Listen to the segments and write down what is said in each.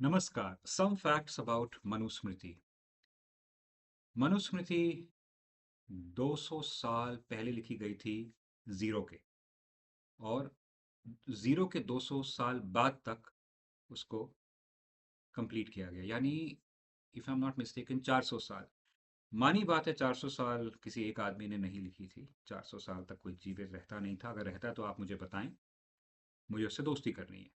नमस्कार। Some facts about Manusmriti. Manusmriti 200 साल पहले लिखी गई थी जीरो के, और जीरो के 200 साल बाद तक उसको कंप्लीट किया गया, यानी if I am not mistaken 400 साल। मानी बात है, 400 साल किसी एक आदमी ने नहीं लिखी थी। 400 साल तक कोई जीवित रहता नहीं था। अगर रहता तो आप मुझे बताएं, मुझे उससे दोस्ती करनी है।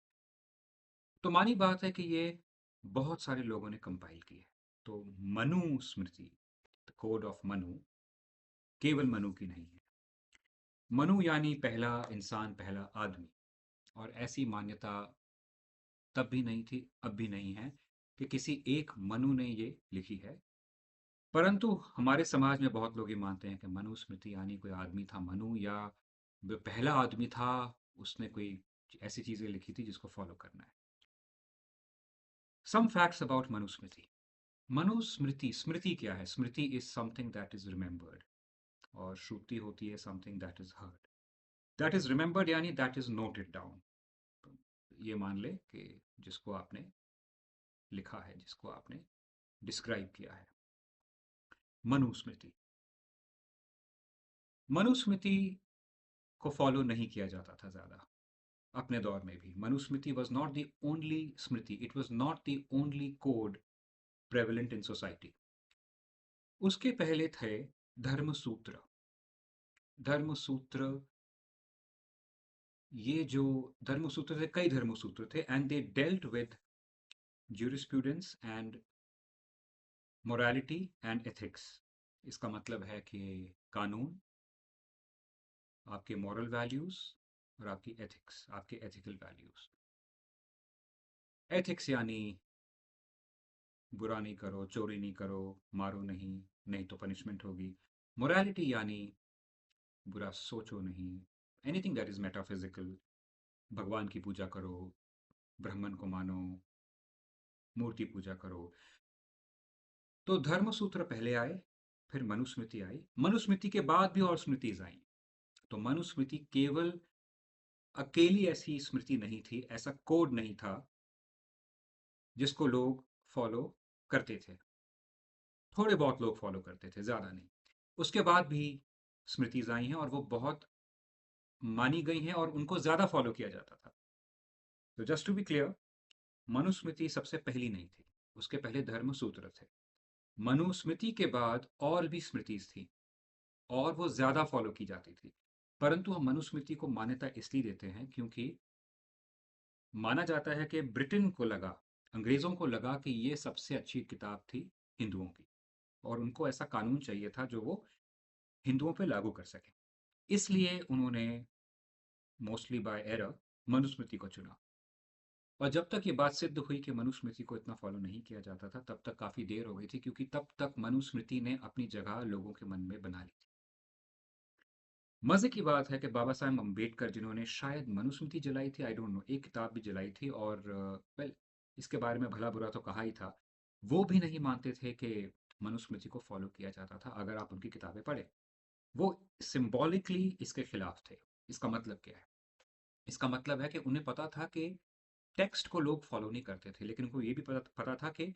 तो मानी बात है कि ये बहुत सारे लोगों ने कंपाइल की है। तो Manusmriti, the code of Manu, केवल मनु की नहीं है। मनु यानी पहला इंसान, पहला आदमी। और ऐसी मान्यता तब भी नहीं थी, अब भी नहीं है, कि किसी एक मनु ने ये लिखी है। परंतु हमारे समाज में बहुत लोग ये मानते हैं कि मनुस्मृति यानी कोई आदमी था मनु, या वो पहला आदमी था, उसने कोई ऐसी चीजें लिखी थी जिसको फॉलो करना है। Some facts about Manusmriti. Manusmriti, smriti क्या है? Smriti is something that is remembered, और श्रुति होती है something that is heard. That is remembered यानी दैट इज नोटेड डाउन। ये मान ले कि जिसको आपने लिखा है, जिसको आपने डिस्क्राइब किया है। मनुस्मृति, मनुस्मृति को फॉलो नहीं किया जाता था ज्यादा। अपने दौर में भी Manusmriti was not the only Smriti, it was not the only code prevalent in society. उसके पहले थे धर्मसूत्र। धर्मसूत्र, ये जो धर्मसूत्र थे, कई धर्मसूत्र थे, and they dealt with jurisprudence and morality and ethics. इसका मतलब है कि कानून, आपके मॉरल वैल्यूज, और आपकी एथिक्स, आपके एथिकल वैल्यूज। एथिक्स यानी बुरा नहीं करो, चोरी नहीं करो, मारो नहीं, नहीं तो पनिशमेंट होगी। मोरालिटी यानी बुरा सोचो नहीं, एनीथिंग दैट इज मेटाफिजिकल। भगवान की पूजा करो, ब्राह्मण को मानो, मूर्ति पूजा करो। तो धर्मसूत्र पहले आए, फिर मनुस्मृति आई। मनुस्मृति के बाद भी और स्मृतिज आई। तो मनुस्मृति केवल अकेली ऐसी स्मृति नहीं थी, ऐसा कोड नहीं था जिसको लोग फॉलो करते थे। थोड़े बहुत लोग फॉलो करते थे, ज्यादा नहीं। उसके बाद भी स्मृतिज आई हैं, और वो बहुत मानी गई हैं, और उनको ज्यादा फॉलो किया जाता था। तो just to be clear, Manusmriti सबसे पहली नहीं थी। उसके पहले धर्मसूत्र थे। मनुस्मृति के बाद और भी स्मृतिज थी, और वो ज्यादा फॉलो की जाती थी। परंतु हम मनुस्मृति को मान्यता इसलिए देते हैं क्योंकि माना जाता है कि ब्रिटेन को लगा, अंग्रेजों को लगा कि ये सबसे अच्छी किताब थी हिंदुओं की, और उनको ऐसा कानून चाहिए था जो वो हिंदुओं पे लागू कर सके। इसलिए उन्होंने मोस्टली बाय एरर मनुस्मृति को चुना। और जब तक ये बात सिद्ध हुई कि मनुस्मृति को इतना फॉलो नहीं किया जाता था, तब तक काफी देर हो गई थी, क्योंकि तब तक मनुस्मृति ने अपनी जगह लोगों के मन में बना ली थी। मजे की बात है कि बाबा साहेब अम्बेडकर, जिन्होंने शायद मनुस्मृति जलाई थी, आई डोंट नो, एक किताब भी जलाई थी, और वेल, इसके बारे में भला बुरा तो कहा ही था, वो भी नहीं मानते थे कि मनुस्मृति को फॉलो किया जाता था। अगर आप उनकी किताबें पढ़े, वो सिंबॉलिकली इसके खिलाफ थे। इसका मतलब क्या है? इसका मतलब है कि उन्हें पता था कि टेक्स्ट को लोग फॉलो नहीं करते थे, लेकिन उनको ये भी पता था कि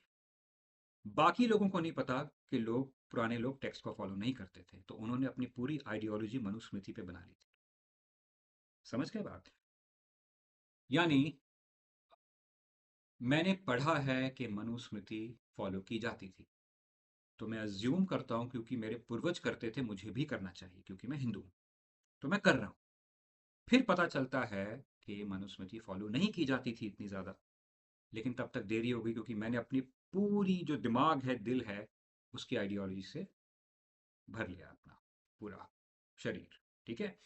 बाकी लोगों को नहीं पता कि लोग, पुराने लोग टेक्स्ट को फॉलो नहीं करते थे। तो उन्होंने अपनी पूरी आइडियोलॉजी मनुस्मृति पे बना ली थी। समझ गए बात? यानी मैंने पढ़ा है कि मनुस्मृति फॉलो की जाती थी, तो मैं अज्यूम करता हूं क्योंकि मेरे पूर्वज करते थे, मुझे भी करना चाहिए क्योंकि मैं हिंदू हूं, तो मैं कर रहा हूं। फिर पता चलता है कि मनुस्मृति फॉलो नहीं की जाती थी इतनी ज्यादा, लेकिन तब तक देरी हो गई, क्योंकि मैंने अपनी पूरी जो दिमाग है, दिल है, उसकी आइडियोलॉजी से भर लिया अपना पूरा शरीर। ठीक है?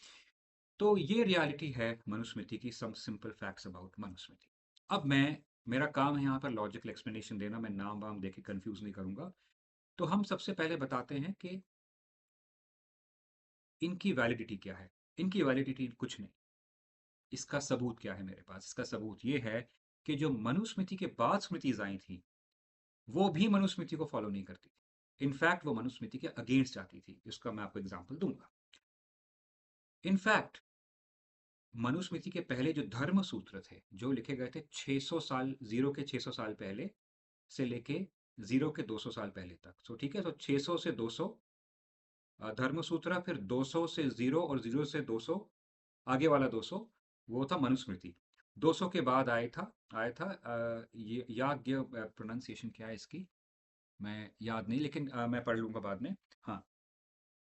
तो ये रियलिटी है मनुस्मृति की, some simple facts about Manusmriti. अब मैं, मेरा काम है यहाँ पर लॉजिकल एक्सप्लेनेशन देना, मैं नाम वाम देके कंफ्यूज नहीं करूंगा। तो हम सबसे पहले बताते हैं कि इनकी वैलिडिटी क्या है। इनकी वैलिडिटी कुछ नहीं। इसका सबूत क्या है मेरे पास? इसका सबूत ये है कि जो मनुस्मृति के बाद स्मृतिज आई थी, वो भी मनुस्मृति को फॉलो नहीं करती थी। इनफैक्ट वो मनुस्मृति के अगेंस्ट जाती थी। इसका मैं आपको एग्जाम्पल दूंगा। इनफैक्ट मनुस्मृति के पहले जो धर्म सूत्र थे जो लिखे गए थे 600 साल, जीरो के 600 साल पहले से लेके जीरो के 200 साल पहले तक। सो ठीक है, तो 600 से 200 धर्म सूत्र, फिर 200 से जीरो, और जीरो से 200 आगे वाला 200 वो था मनुस्मृति। 200 के बाद आया था ये याज्ञ, प्रोनाउंसिएशन क्या है इसकी मैं याद नहीं, लेकिन मैं पढ़ लूंगा बाद में। हाँ,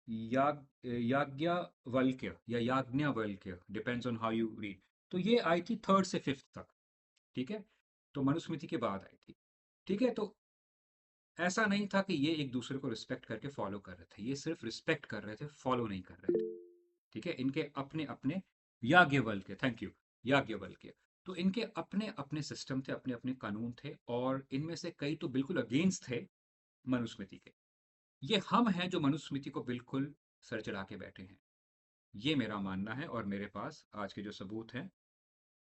याज्ञवल्क्य या Yajnavalkya, depends on how you read. तो ये आई थी थर्ड से फिफ्थ तक। ठीक है, तो मनुस्मृति के बाद आई थी। ठीक है, तो ऐसा नहीं था कि ये एक दूसरे को रिस्पेक्ट करके फॉलो कर रहे थे, ये सिर्फ रिस्पेक्ट कर रहे थे, फॉलो नहीं कर रहे थे। ठीक है, इनके अपने अपने याज्ञवल्क्य, थैंक यू, याज्ञवल्क्य। तो इनके अपने अपने सिस्टम थे, अपने अपने कानून थे, और इनमें से कई तो बिल्कुल अगेंस्ट थे मनुस्मृति के। ये हम हैं जो मनुस्मृति को बिल्कुल सर चढ़ा के बैठे हैं। ये मेरा मानना है, और मेरे पास आज के जो सबूत हैं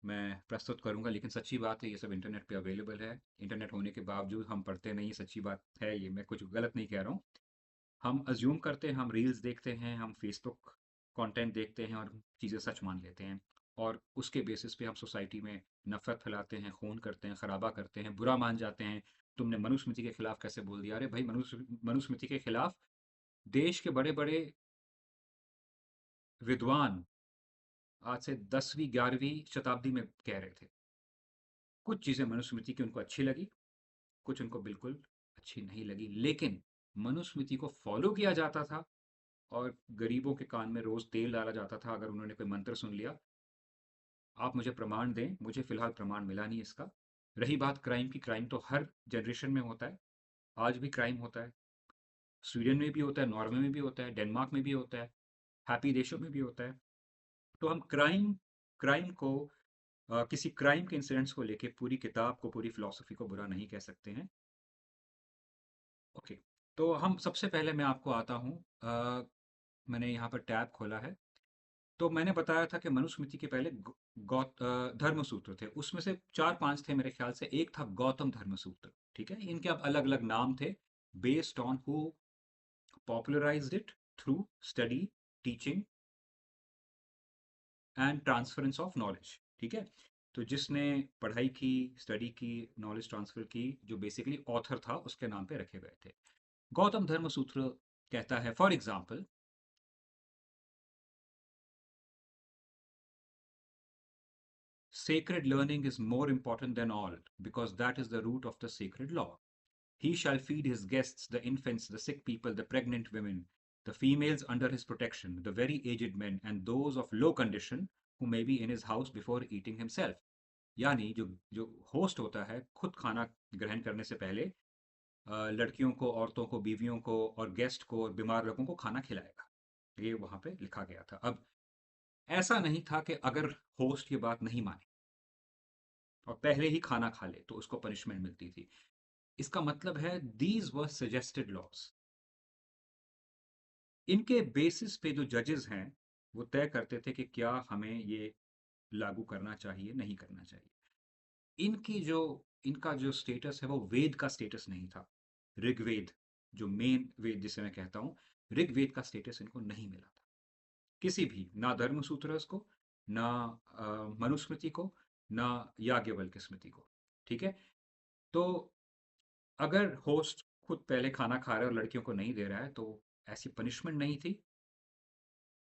मैं प्रस्तुत करूंगा। लेकिन सच्ची बात है, ये सब इंटरनेट पे अवेलेबल है। इंटरनेट होने के बावजूद हम पढ़ते नहीं, सच्ची बात है ये, मैं कुछ गलत नहीं कह रहा हूँ। हम अज्यूम करते हैं, हम रील्स देखते हैं, हम फेसबुक कंटेंट देखते हैं और चीज़ें सच मान लेते हैं, और उसके बेसिस पे हम सोसाइटी में नफरत फैलाते हैं, खून करते हैं, खराबा करते हैं, बुरा मान जाते हैं। तुमने मनुस्मृति के खिलाफ कैसे बोल दिया? अरे भाई, मनुस्मृति के खिलाफ देश के बड़े बड़े विद्वान आज से 10वीं 11वीं शताब्दी में कह रहे थे। कुछ चीज़ें मनुस्मृति की उनको अच्छी लगी, कुछ उनको बिल्कुल अच्छी नहीं लगी, लेकिन मनुस्मृति को फॉलो किया जाता था, और गरीबों के कान में रोज तेल डाला जाता था अगर उन्होंने कोई मंत्र सुन लिया। आप मुझे प्रमाण दें, मुझे फिलहाल प्रमाण मिला नहीं इसका। रही बात क्राइम की, क्राइम तो हर जनरेशन में होता है, आज भी क्राइम होता है। स्वीडन में भी होता है, नॉर्वे में भी होता है, डेनमार्क में भी होता है, हैप्पी देशों में भी होता है। तो हम क्राइम क्राइम को किसी क्राइम के इंसिडेंट्स को लेके पूरी किताब को, पूरी फिलॉसफी को बुरा नहीं कह सकते हैं। ओके, तो हम सबसे पहले मैं आपको आता हूँ। मैंने यहाँ पर टैब खोला है। तो मैंने बताया था कि मनुस्मृति के पहले धर्म सूत्र थे, उसमें से चार पांच थे मेरे ख्याल से। एक था गौतम धर्म सूत्र। ठीक है, इनके अब अलग अलग नाम थे, based on who popularised it through study, teaching and transference of knowledge. ठीक है, तो जिसने पढ़ाई की, स्टडी की, नॉलेज ट्रांसफर की, जो बेसिकली ऑथर था, उसके नाम पे रखे गए थे। गौतम धर्म सूत्र कहता है, for example, sacred learning is more important than all, because that is the root of the sacred law. He shall feed his guests, the infants, the sick people, the pregnant women, the females under his protection, the very aged men, and those of low condition who may be in his house before eating himself. यानी जो जो host होता है, खुद खाना ग्रहण करने से पहले लड़कियों को, औरतों को, बीवियों को, और गेस्ट को, और बीमार लोगों को खाना खिलाएगा। ये वहां पे लिखा गया था। अब ऐसा नहीं था कि अगर होस्ट ये बात नहीं माने और पहले ही खाना खा ले तो उसको पनिशमेंट मिलती थी। इसका मतलब है, दीज वर सजेस्टेड लॉज। इनके बेसिस पे जो जजेस हैं वो तय करते थे कि क्या हमें ये लागू करना चाहिए, नहीं करना चाहिए। इनकी जो इनका जो स्टेटस है वो वेद का स्टेटस नहीं था। ऋग्वेद, जो मेन वेद जिसे मैं कहता हूँ, ऋग्वेद का स्टेटस इनको नहीं मिला था किसी भी, ना धर्मसूत्रस को, ना मनुस्मृति को, ना याज्ञवल्क्य स्मृति को। ठीक है, तो अगर होस्ट खुद पहले खाना खा रहा है और लड़कियों को नहीं दे रहा है तो ऐसी पनिशमेंट नहीं थी,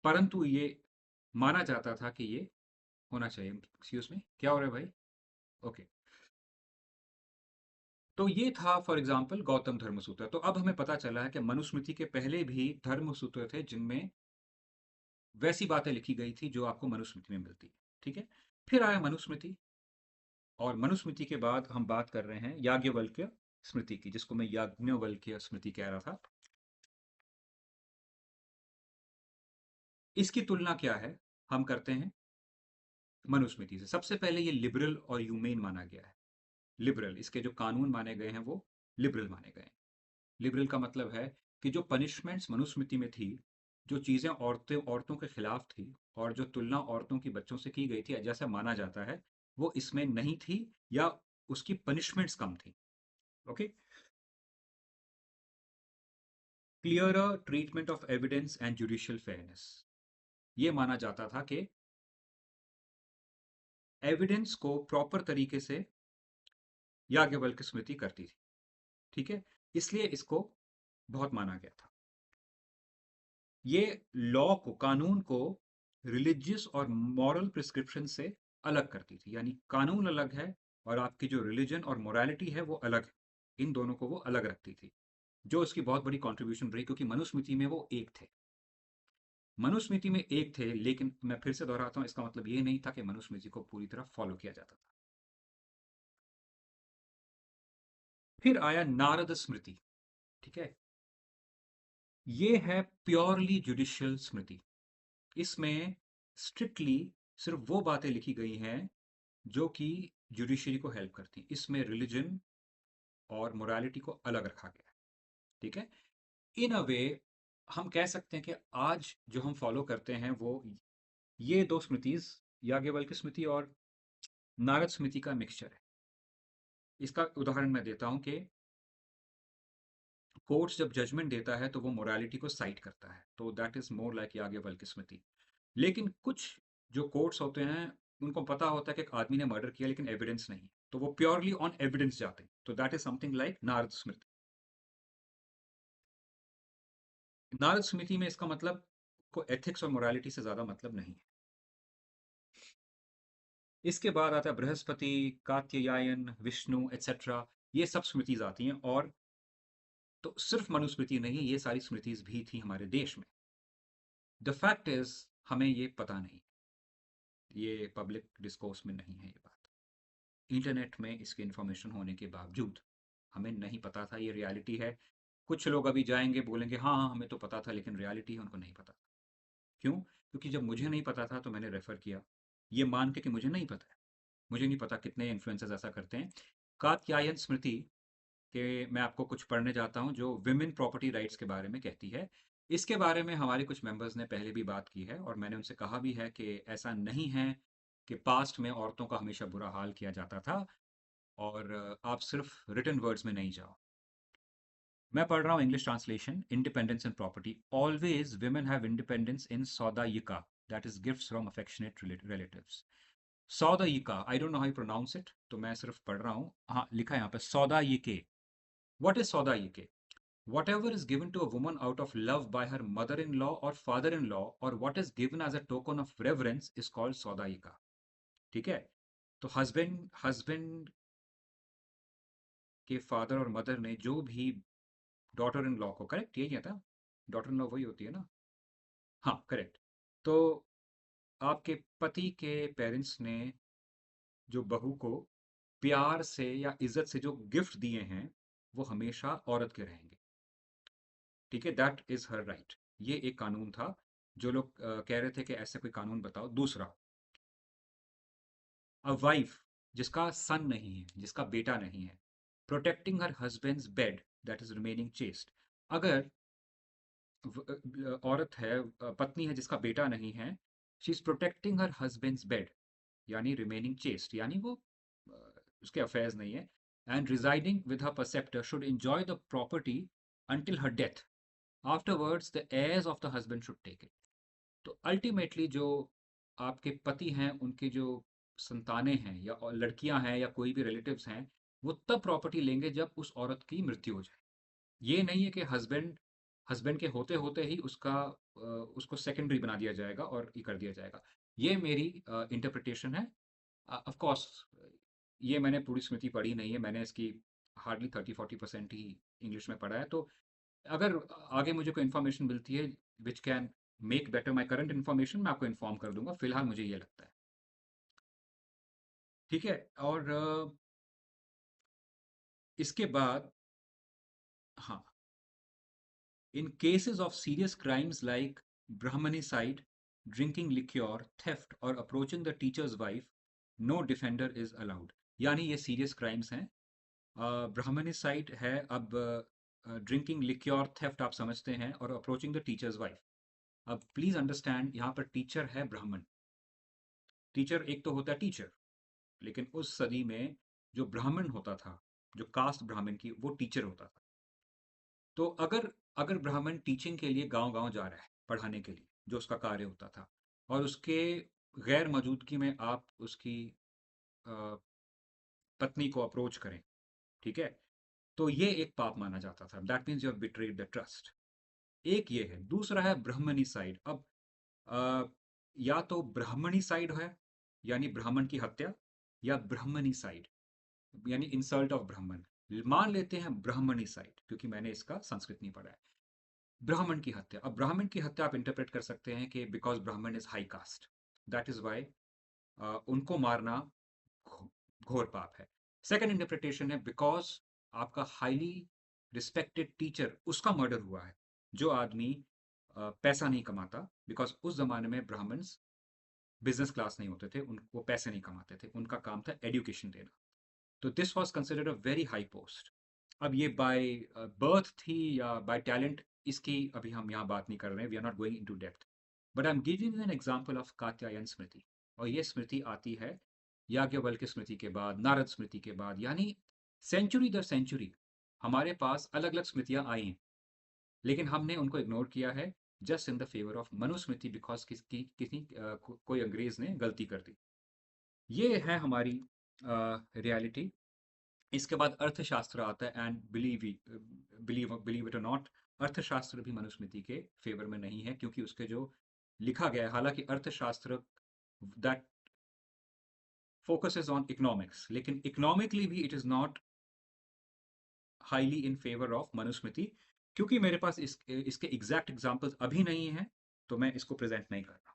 परंतु ये माना जाता था कि ये होना चाहिए। एक्सक्यूज में, क्या हो रहा है भाई? ओके, तो ये था फॉर एग्जाम्पल गौतम धर्मसूत्र। तो अब हमें पता चला है कि मनुस्मृति के पहले भी धर्मसूत्र थे जिनमें वैसी बातें लिखी गई थी जो आपको मनुस्मृति में मिलती है। ठीक है, फिर आया मनुस्मृति, और मनुस्मृति के बाद हम बात कर रहे हैं याज्ञवल्क्य स्मृति की, जिसको मैं याज्ञवल्क्य स्मृति कह रहा था। इसकी तुलना क्या है, हम करते हैं मनुस्मृति से। सबसे पहले ये लिबरल और ह्यूमेन माना गया है। लिबरल, इसके जो कानून माने गए हैं वो लिबरल माने गए हैं। लिबरल का मतलब है कि जो पनिशमेंट्स मनुस्मृति में थी, जो चीज़ें औरतों के खिलाफ थी, और जो तुलना औरतों की बच्चों से की गई थी जैसा माना जाता है, वो इसमें नहीं थी, या उसकी पनिशमेंट्स कम थी। Okay, clearer treatment of evidence and judicial fairness. ये माना जाता था कि एविडेंस को प्रॉपर तरीके से याज्ञवल्क्य स्मृति करती थी। ठीक है, इसलिए इसको बहुत माना गया था। ये लॉ को, कानून को रिलीजियस और मॉरल प्रिस्क्रिप्शन से अलग करती थी, यानी कानून अलग है और आपकी जो रिलीजन और मोरालिटी है वो अलग है। इन दोनों को वो अलग रखती थी, जो इसकी बहुत बड़ी कंट्रीब्यूशन रही, क्योंकि मनुस्मृति में वो एक थे। मनुस्मृति में एक थे, लेकिन मैं फिर से दोहराता हूं, इसका मतलब ये नहीं था कि मनुस्मृति को पूरी तरह फॉलो किया जाता था। फिर आया नारद स्मृति। ठीक है, ये है प्योरली जुडिशियल स्मृति। इसमें स्ट्रिक्टली सिर्फ वो बातें लिखी गई हैं जो कि जुडिशरी को हेल्प करती हैं। इसमें रिलीजन और मोरालिटी को अलग रखा गया है। ठीक है, इन अ वे हम कह सकते हैं कि आज जो हम फॉलो करते हैं वो ये दो स्मृतिज, याज्ञवल्क्य स्मृति और नारद स्मृति का मिक्सचर है। इसका उदाहरण मैं देता हूं कि कोर्ट्स जब जजमेंट देता है तो वो मोरालिटी को साइट करता है, तो that is more like Yajnavalkya smriti. लेकिन कुछ जो कोर्ट्स होते हैं उनको पता होता है कि एक आदमी ने मर्डर किया लेकिन एविडेंस नहीं है, तो वो प्योरली ऑन एविडेंस जाते हैं, तो that is something like Narada smriti. Narada smriti में इसका मतलब को एथिक्स और मोरालिटी से ज्यादा मतलब नहीं है। इसके बाद आता है बृहस्पति, कात्यायन, विष्णु एटसेट्रा। ये सब स्मृतिज आती हैं, और तो सिर्फ मनुस्मृति नहीं, ये सारी स्मृतिज भी थी हमारे देश में। द फैक्ट इज हमें ये पता नहीं, ये पब्लिक डिस्कोर्स में नहीं है ये बात। इंटरनेट में इसकी इंफॉर्मेशन होने के बावजूद हमें नहीं पता था, ये रियलिटी है। कुछ लोग अभी जाएंगे बोलेंगे हाँ हाँ हमें तो पता था, लेकिन रियलिटी है उनको नहीं पता। क्यों? क्योंकि जब मुझे नहीं पता था तो मैंने रेफर किया, ये मान के कि मुझे नहीं पता है। मुझे नहीं पता कितने इन्फ्लुएंसर्स ऐसा करते हैं। कात्यायन स्मृति के मैं आपको कुछ पढ़ने जाता हूँ जो विमेन प्रॉपर्टी राइट्स के बारे में कहती है। इसके बारे में हमारे कुछ मेंबर्स ने पहले भी बात की है, और मैंने उनसे कहा भी है कि ऐसा नहीं है कि पास्ट में औरतों का हमेशा बुरा हाल किया जाता था, और आप सिर्फ रिटन वर्ड्स में नहीं जाओ। मैं पढ़ रहा हूँ English translation. Independence in property, always women have independence in saudayika, that is gifts from affectionate relatives. Saudayika, I don't know how you pronounce it, तो मैं सिर्फ पढ़ रहा हूँ। हाँ, लिखा है यहाँ पे saudayike. What is saudayike? Whatever is given to a woman out of love by her mother-in-law or father-in-law, or what is given as a token of reverence, is called सौदायिका। ठीक है, तो हस्बैंड के फादर और मदर ने जो भी डॉटर इन लॉ को, correct यही है था, डॉटर इन लॉ वही होती है ना? हाँ, करेक्ट। तो आपके पति के पेरेंट्स ने जो बहू को प्यार से या इज्जत से जो गिफ्ट दिए हैं वो हमेशा औरत के रहेंगे। ठीक है, दैट इज हर राइट। ये एक कानून था। जो लोग कह रहे थे कि ऐसे कोई कानून बताओ। दूसरा, अ वाइफ जिसका सन नहीं है, जिसका बेटा नहीं है, protecting her husband's bed, that is remaining chaste. अगर औरत है, पत्नी है जिसका बेटा नहीं है, she is protecting her husband's bed, यानी रिमेनिंग चेस्ट, यानी वो उसके अफेयर्स नहीं है, and residing with her preceptor should enjoy the property until her death, afterwards the heirs of the husband should take it. तो अल्टीमेटली जो आपके पति हैं, उनके जो संतानें हैं या लड़कियां हैं या कोई भी रिलेटिव्स हैं, वो तब प्रॉपर्टी लेंगे जब उस औरत की मृत्यु हो जाए। ये नहीं है कि हस्बैंड हस्बैंड के होते होते ही उसको सेकेंडरी बना दिया जाएगा और ये कर दिया जाएगा। ये मेरी इंटरप्रिटेशन है। ऑफ कोर्स ये मैंने पूरी स्मृति पढ़ी नहीं है, मैंने इसकी हार्डली 30-40% ही इंग्लिश में पढ़ा है। तो अगर आगे मुझे कोई इन्फॉर्मेशन मिलती है which can make better my current information, मैं आपको इन्फॉर्म कर दूंगा। फिलहाल मुझे ये लगता है। ठीक है, और इसके बाद, हाँ, in cases of serious crimes like brahmanicide, drinking liquor, theft और approaching the teacher's wife, no defender is allowed. यानी ये सीरियस क्राइम्स हैं। ब्राह्मणिसाइड है, अब ड्रिंकिंग लिक्योर, थेफ्ट आप समझते हैं, और अप्रोचिंग द टीचर्स वाइफ। अब प्लीज अंडरस्टैंड, यहाँ पर टीचर है ब्राह्मण। टीचर एक तो होता है टीचर, लेकिन उस सदी में जो ब्राह्मण होता था, जो कास्ट ब्राह्मण की, वो टीचर होता था। तो अगर अगर ब्राह्मण टीचिंग के लिए गांव गांव जा रहा है पढ़ाने के लिए, जो उसका कार्य होता था, और उसके गैर मौजूदगी में आप उसकी पत्नी को अप्रोच करें, ठीक है, तो ये एक पाप माना जाता था। That means you have betrayed the trust. एक ये है। दूसरा है ब्राह्मणी साइड। अब अ, या तो ब्राह्मणी साइड है, यानी ब्राह्मण की हत्या, या ब्राह्मणी साइड यानी इंसल्ट ऑफ ब्राह्मण। मान लेते हैं ब्राह्मणी साइड, क्योंकि मैंने इसका संस्कृत नहीं पढ़ा है। ब्राह्मण की हत्या, अब ब्राह्मण की हत्या आप इंटरप्रेट कर सकते हैं कि because Brahmin is high caste, that is why उनको मारना घोर पाप है। सेकंड इंटरप्रिटेशन है बिकॉज आपका हाईली रिस्पेक्टेड टीचर, उसका मर्डर हुआ है। जो आदमी पैसा नहीं कमाता, बिकॉज उस जमाने में ब्राह्मण्स बिजनेस क्लास नहीं होते थे, उनको पैसे नहीं कमाते थे, उनका काम था एजुकेशन देना। तो this was considered a very high post. अब ये बाय बर्थ थी या बाय टैलेंट, इसकी अभी हम यहाँ बात नहीं कर रहे हैं, we are not going into depth. But I am giving an example of Katyayana smriti. और ये स्मृति आती है याज्ञवल्क्य स्मृति के बाद, नारद स्मृति के बाद, यानी सेंचुरी दर सेंचुरी हमारे पास अलग अलग स्मृतियां आई हैं, लेकिन हमने उनको इग्नोर किया है just in the favour of Manusmriti, because कोई अंग्रेज ने गलती कर दी। ये है हमारी रियलिटी। इसके बाद अर्थशास्त्र आता है, एंड बिलीव इट और नॉट, अर्थशास्त्र भी मनुस्मृति के फेवर में नहीं है, क्योंकि उसके जो लिखा गया है, हालांकि अर्थशास्त्र दैट फोकसेस ऑन इकोनॉमिक्स, लेकिन इकोनॉमिकली भी it is not highly in favour of Manusmriti. क्योंकि मेरे पास इसके एग्जैक्ट एग्जांपल्स अभी नहीं है, तो मैं इसको प्रेजेंट नहीं कर रहा।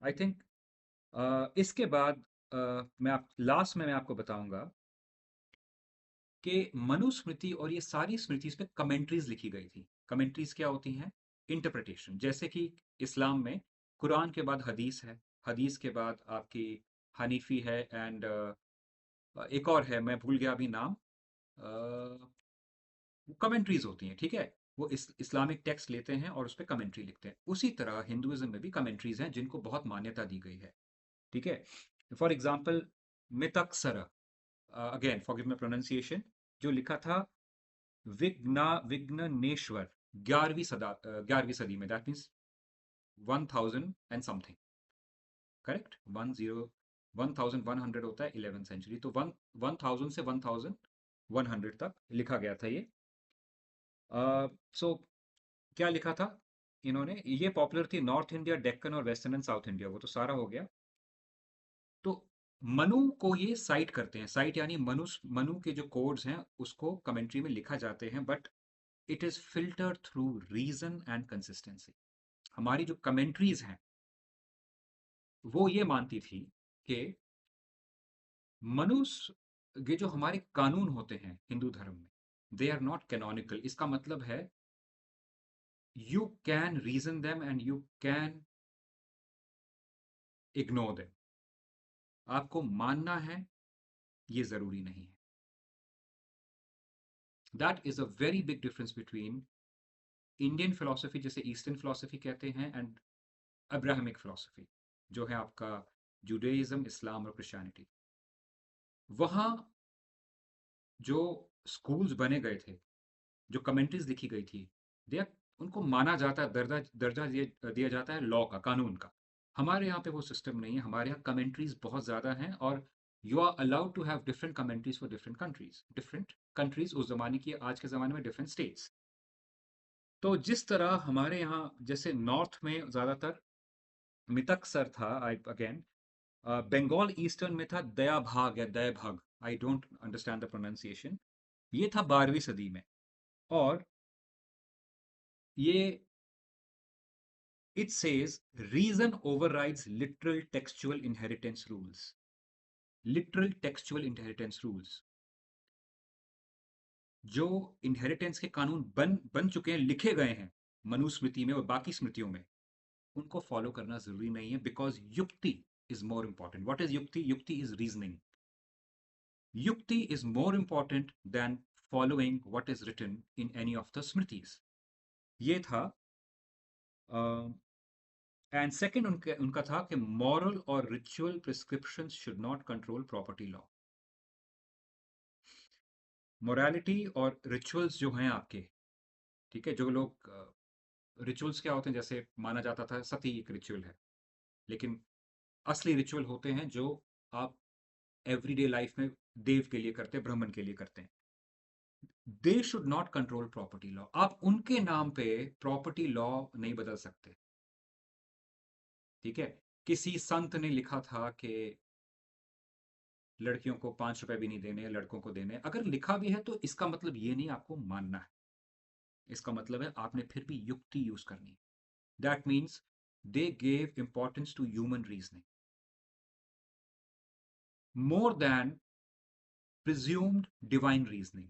आई थिंक इसके बाद मैं आपको बताऊंगा कि मनुस्मृति और ये सारी स्मृति पे कमेंट्रीज लिखी गई थी। कमेंट्रीज क्या होती हैं? इंटरप्रिटेशन। जैसे कि इस्लाम में कुरान के बाद हदीस है, हदीस के बाद आपकी हनीफी है, एंड एक और है, मैं भूल गया अभी नाम। कमेंट्रीज होती हैं, ठीक है। वो इस्लामिक टेक्स्ट लेते हैं और उस पर कमेंट्री लिखते हैं। उसी तरह हिंदुइज्म में भी कमेंट्रीज हैं जिनको बहुत मान्यता दी गई है, ठीक है। For example Mitakshara, again forgive my pronunciation, जो लिखा था विघ्नेश्वर 11वीं सदी में, that means 1000 and something, correct. 1100 होता है 11th सेंचुरी, तो 1000 से 1100 तक लिखा गया था ये। सो क्या लिखा था इन्होंने? ये पॉपुलर थी नॉर्थ इंडिया, डेक्कन और वेस्टर्न एंड साउथ इंडिया, वो तो सारा हो गया। तो मनु को ये साइट करते हैं, साइट यानी मनु के जो कोड्स हैं उसको कमेंट्री में लिखा जाते हैं, but it is filtered through reason and consistency. हमारी जो कमेंट्रीज हैं वो ये मानती थी कि मनुष्य, ये जो हमारे कानून होते हैं हिंदू धर्म में, दे आर नॉट कैनोनिकल। इसका मतलब है you can reason them and you can ignore them. आपको मानना है, ये जरूरी नहीं है। That is a very big difference between Indian philosophy, जिसे ईस्टर्न फिलोसफी कहते हैं, एंड अब्राहमिक फिलोसफी, जो है आपका जुडाइज्म, इस्लाम और क्रिश्चियनिटी। वहाँ जो स्कूल्स बने गए थे, जो कमेंट्रीज लिखी गई थी, दे उनको माना जाता है, दर्जा दर्जा दिया जाता है लॉ का, कानून का। हमारे यहाँ पे वो सिस्टम नहीं है। हमारे यहाँ कमेंट्रीज बहुत ज़्यादा हैं, और you are allowed to have different commentaries for different countries उस जमाने की, आज के ज़माने में डिफरेंट स्टेट्स। तो जिस तरह हमारे यहाँ जैसे नॉर्थ में ज़्यादातर मितक सर था, आई अगेन बंगाल ईस्टर्न में था दया भाग या दया भाग, I don't understand the pronunciation. ये था 12वीं सदी में। और ये it says reason overrides literal textual inheritance rules। जो इनहेरिटेंस के कानून बन चुके हैं, लिखे गए हैं मनुस्मृति में और बाकी स्मृतियों में, उनको फॉलो करना जरूरी नहीं है, because yukti is more important. What is yukti? Yukti is reasoning. Yukti is more important than following what is written in any of the smritis. ये था। एंड सेकेंड उनका था कि मॉरल और ritual prescription should not control property law. Morality और rituals जो हैं आपके, ठीक है, जो लोग रिचुअल्स क्या होते हैं, जैसे माना जाता था सती एक रिचुअल है, लेकिन असली रिचुअल होते हैं जो आप एवरीडे लाइफ में देव के लिए करते हैं, ब्राह्मण के लिए करते हैं। They should not control property law. आप उनके नाम पे प्रॉपर्टी लॉ नहीं बदल सकते। ठीक है, किसी संत ने लिखा था कि लड़कियों को 5 रुपए भी नहीं देने, लड़कों को देने। अगर लिखा भी है तो इसका मतलब ये नहीं आपको मानना है, इसका मतलब है आपने फिर भी युक्ति यूज करनी है। That means they gave importance to human reasoning more than presumed divine reasoning.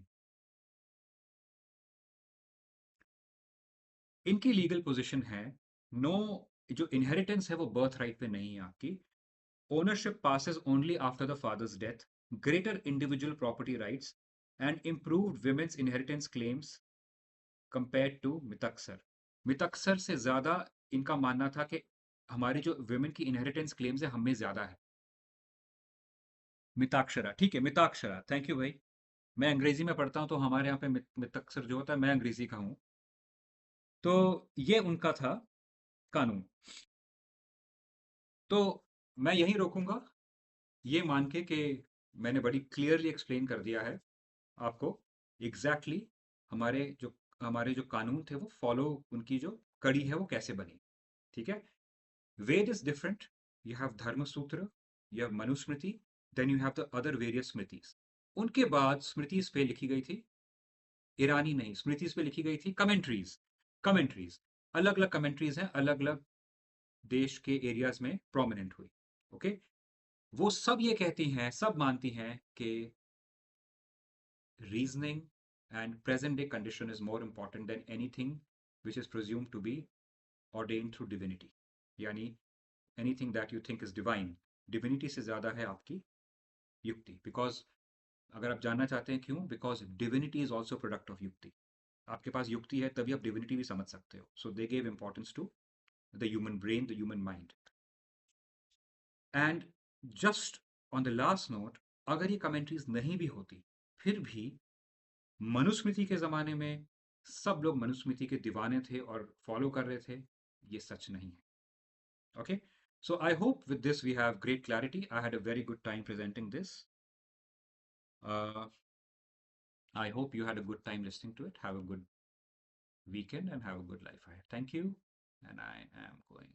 इनकी लीगल पोजीशन है, नो, जो इनहेरिटेंस है वो बर्थ राइट पे नहीं है आपकी। Ownership passes only after the father's death, greater individual property rights, and improved women's inheritance claims compared to Mitakshara. Mitakshara से ज्यादा इनका मानना था कि हमारी जो वुमेन की इनहेरिटेंस क्लेम्स है हमें ज्यादा है। मिताक्षरा, ठीक है, मिताक्षरा, थैंक यू भाई। मैं अंग्रेजी में पढ़ता हूँ तो हमारे यहाँ पे मिताक्षर जो होता है, मैं अंग्रेजी का हूँ। तो ये उनका था कानून। तो मैं यहीं रोकूंगा, ये मान के कि मैंने बड़ी क्लियरली एक्सप्लेन कर दिया है आपको एग्जैक्टली exactly हमारे जो कानून थे वो फॉलो, उनकी जो कड़ी है वो कैसे बनी। ठीक है, Veda is different. You have dharma sutra, you have Manusmriti, then you have the other various smritis. उनके बाद स्मृतिज पे लिखी गई थी, ईरानी नहीं, स्मृतिज पे लिखी गई थी कमेंट्रीज। कमेंट्रीज, अलग अलग कमेंट्रीज हैं, अलग अलग देश के एरियाज में प्रोमिनेंट हुई। Okay okay? वो सब ये कहती हैं, सब मानती हैं कि reasoning and present day condition is more important than anything which is presumed to be ordained through divinity। यानी anything that you think is divine, divinity से ज़्यादा है आपकी युक्ति। बिकॉज अगर आप जानना चाहते हैं क्यों, because divinity is also product of युक्ति। आपके पास युक्ति है तभी आप डिविनिटी भी समझ सकते हो। So they gave importance to the human brain, the human mind. And just on the last note, अगर ये कमेंट्रीज नहीं भी होती फिर भी मनुस्मृति के ज़माने में सब लोग मनुस्मृति के दीवाने थे और फॉलो कर रहे थे, ये सच नहीं है। Okay, so I hope with this we have great clarity. I had a very good time presenting this. uh, I hope you had a good time listening to it. Have a good weekend and have a good life ahead. Thank you, and I am going